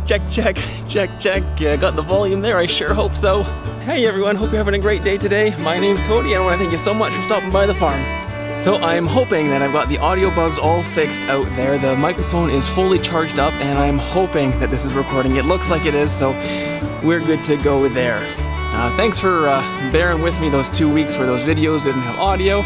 Check, check, check, check. Got the volume there, I sure hope so. Hey everyone, hope you're having a great day today. My name's Cody and I want to thank you so much for stopping by the farm. So I'm hoping that I've got the audio bugs all fixed out there. The microphone is fully charged up and I'm hoping that this is recording. It looks like it is, so we're good to go there. Thanks for bearing with me those 2 weeks where those videos didn't have audio.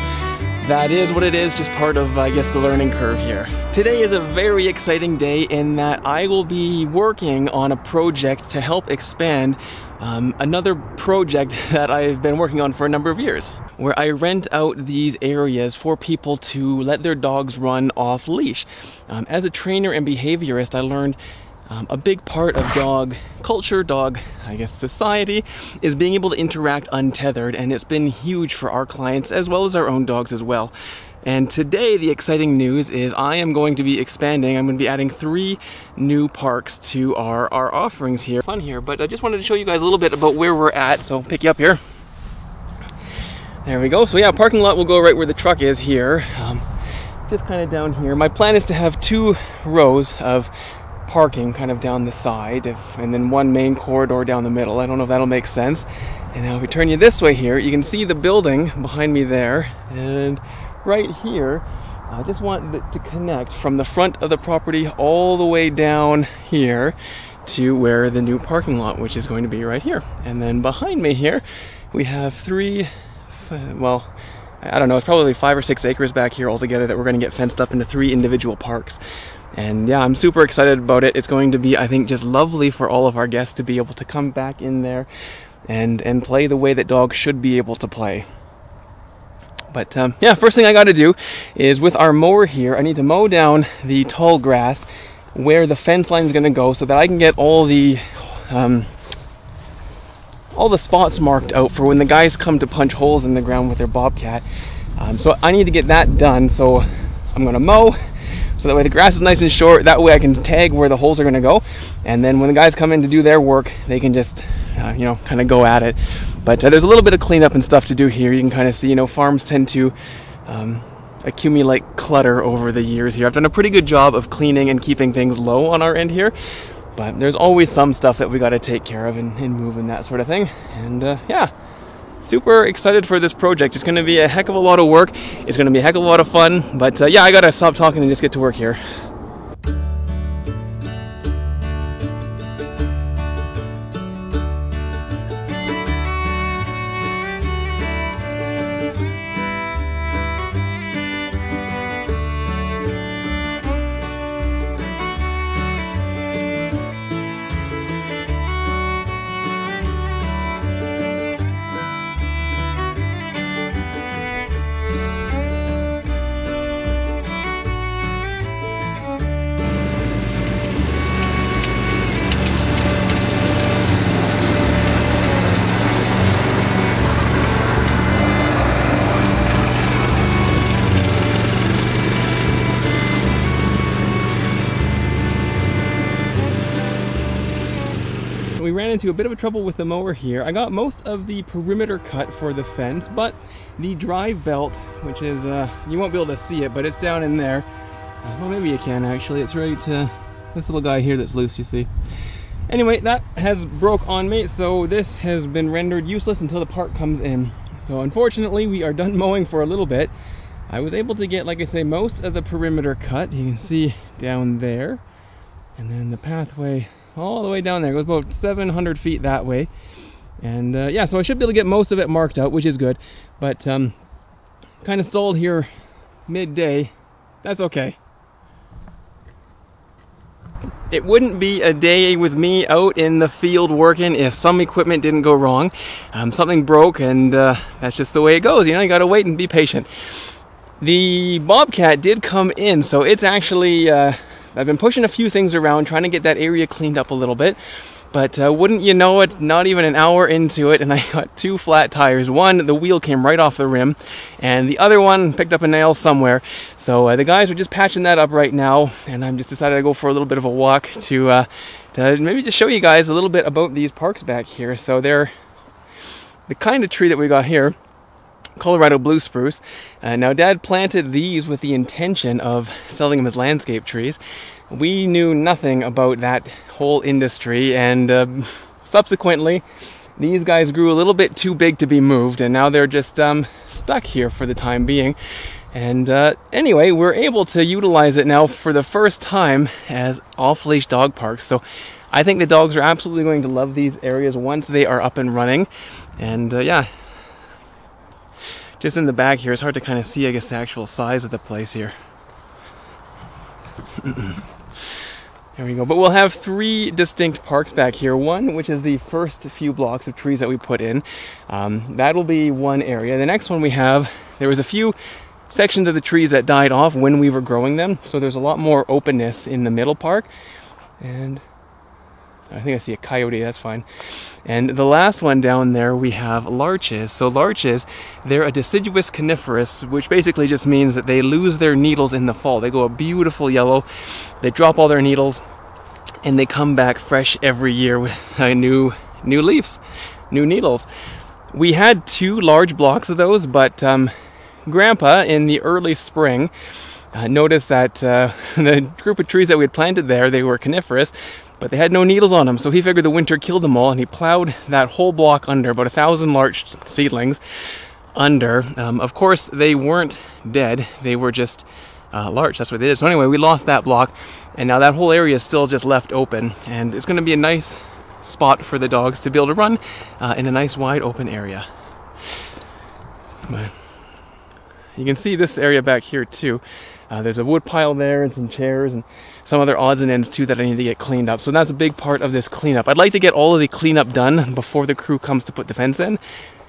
That is what it is, just part of, I guess, the learning curve here. Today is a very exciting day in that I will be working on a project to help expand another project that I've been working on for a number of years, where I rent out these areas for people to let their dogs run off leash. As a trainer and behaviorist, I learned a big part of dog culture, dog, I guess, society, is being able to interact untethered, and it's been huge for our clients as well as our own dogs as well. And today the exciting news is I am going to be expanding. I'm going to be adding 3 new parks to our offerings here. Fun here, but I just wanted to show you guys a little bit about where we're at, so pick you up here. There we go. So yeah, parking lot will go right where the truck is here, just kind of down here. My plan is to have 2 rows of parking kind of down the side and then 1 main corridor down the middle. I don't know if that'll make sense. And now if we turn you this way here, you can see the building behind me there, and right here I just want it to connect from the front of the property all the way down here to where the new parking lot, which is going to be right here. And then behind me here we have 3, well, I don't know, it's probably 5 or 6 acres back here altogether that we're going to get fenced up into 3 individual parks. And yeah, I'm super excited about it. It's going to be, I think, just lovely for all of our guests to be able to come back in there and play the way that dogs should be able to play. But yeah, first thing I got to do is with our mower here, I need to mow down the tall grass where the fence line is going to go so that I can get all the spots marked out for when the guys come to punch holes in the ground with their bobcat. So I need to get that done. So I'm going to mow. So that way the grass is nice and short, that way I can tag where the holes are going to go, and then when the guys come in to do their work, they can just, you know, kind of go at it. But there's a little bit of cleanup and stuff to do here. You can kind of see, you know, farms tend to accumulate clutter over the years here. I've done a pretty good job of cleaning and keeping things low on our end here, but there's always some stuff that we got to take care of and move and that sort of thing. And yeah. Super excited for this project. It's going to be a heck of a lot of work. It's going to be a heck of a lot of fun. But yeah, I gotta stop talking and just get to work here. We ran into a bit of a trouble with the mower here. I got most of the perimeter cut for the fence, but the drive belt, which is, you won't be able to see it, but it's down in there. Well, maybe you can actually. It's right to this little guy here that's loose, you see. Anyway, that has broke on me, so this has been rendered useless until the part comes in. So unfortunately, we are done mowing for a little bit. I was able to get, like I say, most of the perimeter cut. You can see down there. And then the pathway all the way down there. It goes about 700 feet that way. And yeah, so I should be able to get most of it marked out, which is good. But kind of stalled here midday. That's okay. It wouldn't be a day with me out in the field working if some equipment didn't go wrong. Something broke, and that's just the way it goes. You know, you gotta wait and be patient. The bobcat did come in, so it's actually I've been pushing a few things around, trying to get that area cleaned up a little bit. But wouldn't you know it, not even an hour into it, and I got 2 flat tires. One, the wheel came right off the rim, and the other one picked up a nail somewhere. So the guys are just patching that up right now, and I'm just decided to go for a little bit of a walk to maybe just show you guys a little bit about these parks back here. So they're the kind of tree that we got here, Colorado blue spruce. Now Dad planted these with the intention of selling them as landscape trees. We knew nothing about that whole industry, and subsequently these guys grew a little bit too big to be moved, and now they're just stuck here for the time being. And anyway, we're able to utilize it now for the first time as off-leash dog parks. So I think the dogs are absolutely going to love these areas once they are up and running. And yeah, just in the back here, it's hard to kind of see, I guess, the actual size of the place here. There we go. But we'll have 3 distinct parks back here. One, which is the first few blocks of trees that we put in. That'll be one area. The next one we have, there was a few sections of the trees that died off when we were growing them. So there's a lot more openness in the middle park. And I think I see a coyote, that's fine. And the last one down there, we have larches. So larches, they're a deciduous coniferous, which basically just means that they lose their needles in the fall. They go a beautiful yellow, they drop all their needles, and they come back fresh every year with new leaves, new needles. We had 2 large blocks of those, but Grandpa, in the early spring, noticed that the group of trees that we had planted there, they were coniferous, but they had no needles on them, so he figured the winter killed them all, and he plowed that whole block under, about 1,000 larch seedlings under. Of course, they weren't dead, they were just larch, that's what they did. So anyway, we lost that block, and now that whole area is still just left open, and it's going to be a nice spot for the dogs to be able to run in a nice wide open area. But you can see this area back here too. There's a wood pile there and some chairs and some other odds and ends too that I need to get cleaned up. So that's a big part of this cleanup. I'd like to get all of the cleanup done before the crew comes to put the fence in,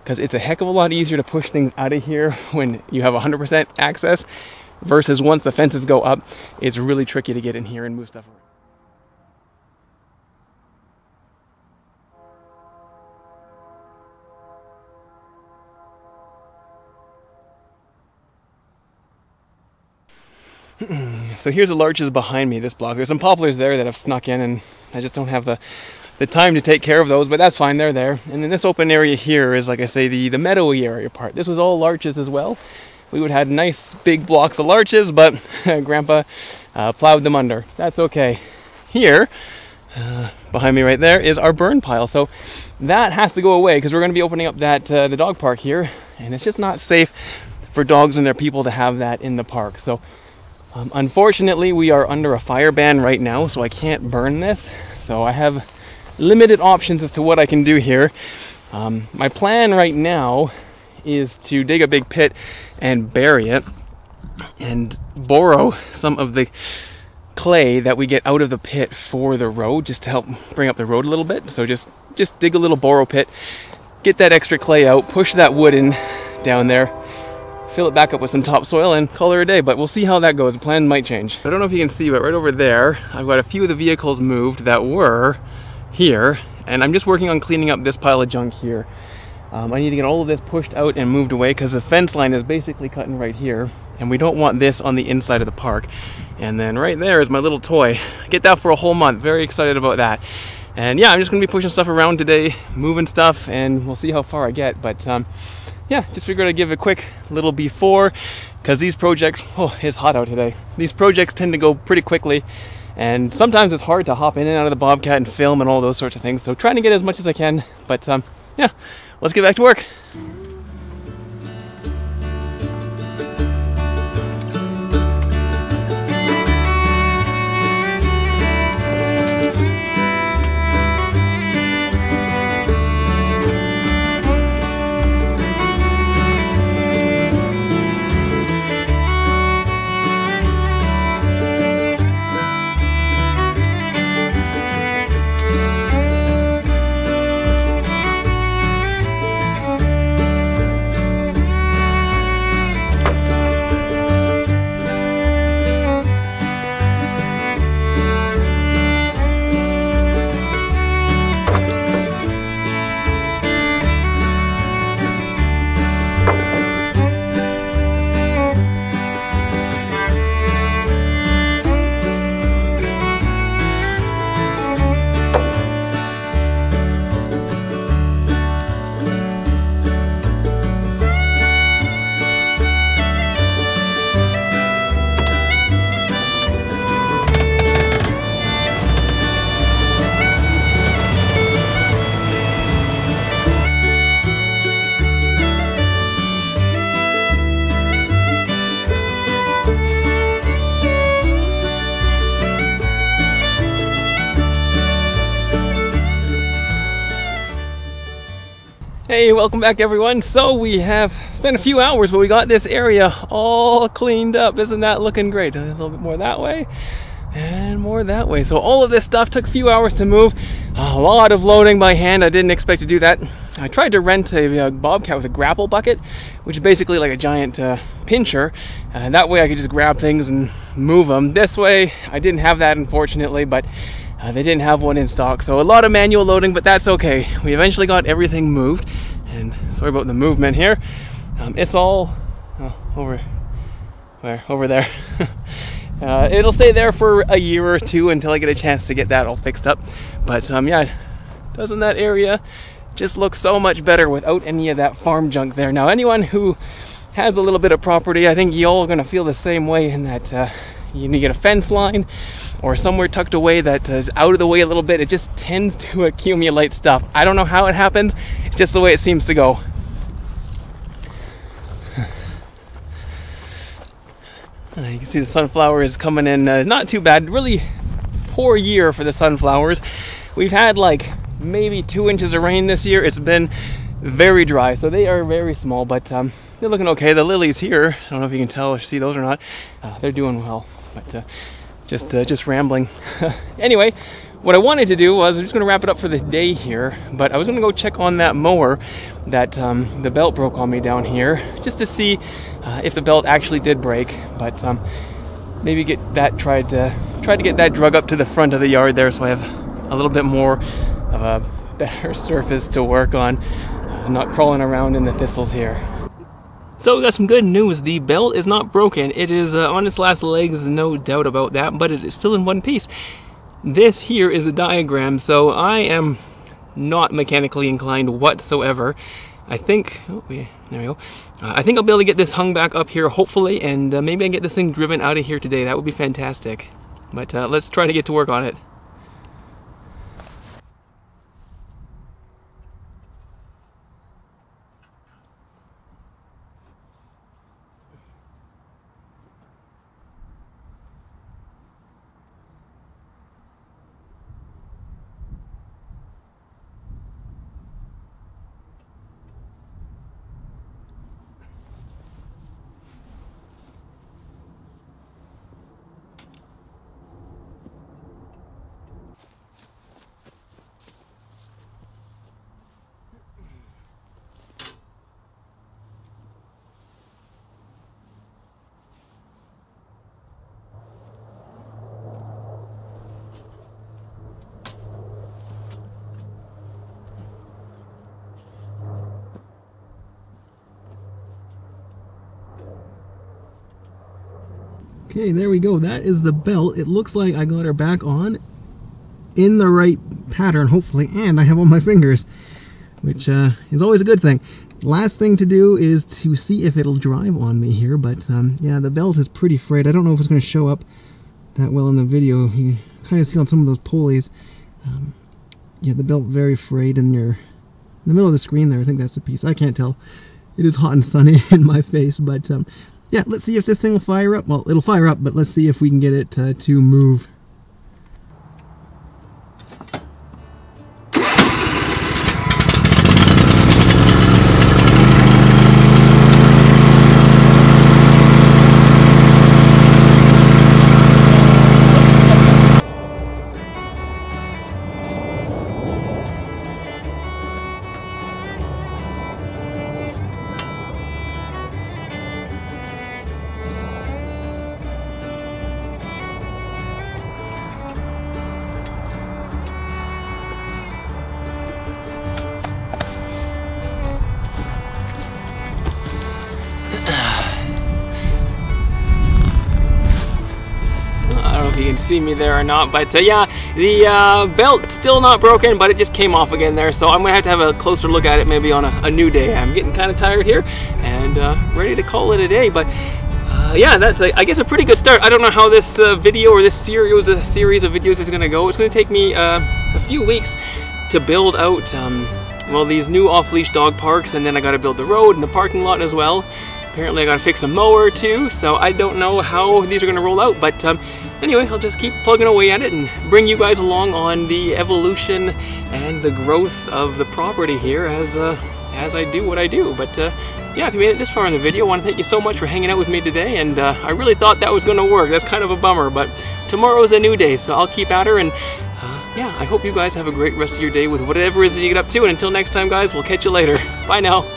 because it's a heck of a lot easier to push things out of here when you have 100% access versus once the fences go up, it's really tricky to get in here and move stuff around. So here's the larches behind me, this block. There's some poplars there that have snuck in, and I just don't have the time to take care of those, but that's fine, they're there. And then this open area here is, like I say, the meadowy area part. This was all larches as well. We would have had nice big blocks of larches, but Grandpa plowed them under. That's okay. Here, behind me right there, is our burn pile. So that has to go away because we're going to be opening up that the dog park here, and it's just not safe for dogs and their people to have that in the park. So unfortunately, we are under a fire ban right now, so I can't burn this. So I have limited options as to what I can do here. My plan right now is to dig a big pit and bury it and borrow some of the clay that we get out of the pit for the road, just to help bring up the road a little bit. So just dig a little borrow pit, get that extra clay out, push that wood in down there, fill it back up with some topsoil, and call it a day. But we'll see how that goes. The plan might change. I don't know if you can see, but right over there, I've got a few of the vehicles moved that were here, and I'm just working on cleaning up this pile of junk here. I need to get all of this pushed out and moved away because the fence line is basically cutting right here, and we don't want this on the inside of the park. And then right there is my little toy. I get that for a whole month. Very excited about that. And yeah, I'm just going to be pushing stuff around today, moving stuff, and we'll see how far I get. But yeah, just figured I'd give a quick little before, because these projects, oh, it's hot out today. These projects tend to go pretty quickly, and sometimes it's hard to hop in and out of the Bobcat and film and all those sorts of things. So trying to get as much as I can, but yeah, let's get back to work. Hey, welcome back everyone. So we have spent a few hours, but we got this area all cleaned up. Isn't that looking great? A little bit more that way and more that way. So all of this stuff took a few hours to move. A lot of loading by hand. I didn't expect to do that. I tried to rent a bobcat with a grapple bucket, which is basically like a giant pincher. And that way I could just grab things and move them. This way I didn't have that, unfortunately, but they didn't have one in stock, so a lot of manual loading, but that's okay. We eventually got everything moved, and sorry about the movement here. It's all over there. It'll stay there for a year or two until I get a chance to get that all fixed up. But yeah, doesn't that area just look so much better without any of that farm junk there? Now, anyone who has a little bit of property, I think you all are going to feel the same way in that you need to get a fence line or somewhere tucked away that is out of the way a little bit. It just tends to accumulate stuff. I don't know how it happens. It's just the way it seems to go. You can see the sunflowers coming in not too bad. Really poor year for the sunflowers. We've had like maybe 2 inches of rain this year. It's been very dry, so they are very small, but they're looking okay. The lilies here, I don't know if you can tell or see those or not, they're doing well, but just rambling. Anyway, what I wanted to do was, I'm just going to wrap it up for the day here, but I was going to go check on that mower that the belt broke on me down here, just to see if the belt actually did break, but maybe get that try to get that drug up to the front of the yard there, so I have a little bit more of a better surface to work on, not crawling around in the thistles here. So we got some good news. The belt is not broken. It is on its last legs, no doubt about that, but it is still in one piece. This here is the diagram, so I am not mechanically inclined whatsoever. I think, there we go. I think I'll be able to get this hung back up here, hopefully, and maybe I can get this thing driven out of here today. That would be fantastic. But let's try to get to work on it. Okay, there we go. That is the belt. It looks like I got her back on in the right pattern, hopefully, and I have on my fingers, which is always a good thing. Last thing to do is to see if it'll drive on me here, but yeah, the belt is pretty frayed. I don't know if it's going to show up that well in the video. You kind of see on some of those pulleys. Yeah, the belt very frayed in the middle of the screen there. I think that's the piece. I can't tell. It is hot and sunny in my face, but yeah, let's see if this thing will fire up. Well, it'll fire up, but let's see if we can get it to move. You can see me there or not, but yeah, the belt still not broken, but it just came off again there, so I'm gonna have to have a closer look at it maybe on a new day. I'm getting kind of tired here and ready to call it a day, but yeah, that's I guess a pretty good start. I don't know how this video or this series of videos is gonna go. It's gonna take me a few weeks to build out well, these new off-leash dog parks, and then I gotta build the road and the parking lot as well. Apparently I gotta fix a mower too, so I don't know how these are gonna roll out, but anyway, I'll just keep plugging away at it and bring you guys along on the evolution and the growth of the property here as as I do what I do. But yeah, if you made it this far in the video, I want to thank you so much for hanging out with me today, and I really thought that was going to work. That's kind of a bummer, but tomorrow is a new day, so I'll keep at her, and yeah, I hope you guys have a great rest of your day with whatever it is that you get up to, and until next time guys, we'll catch you later. Bye now.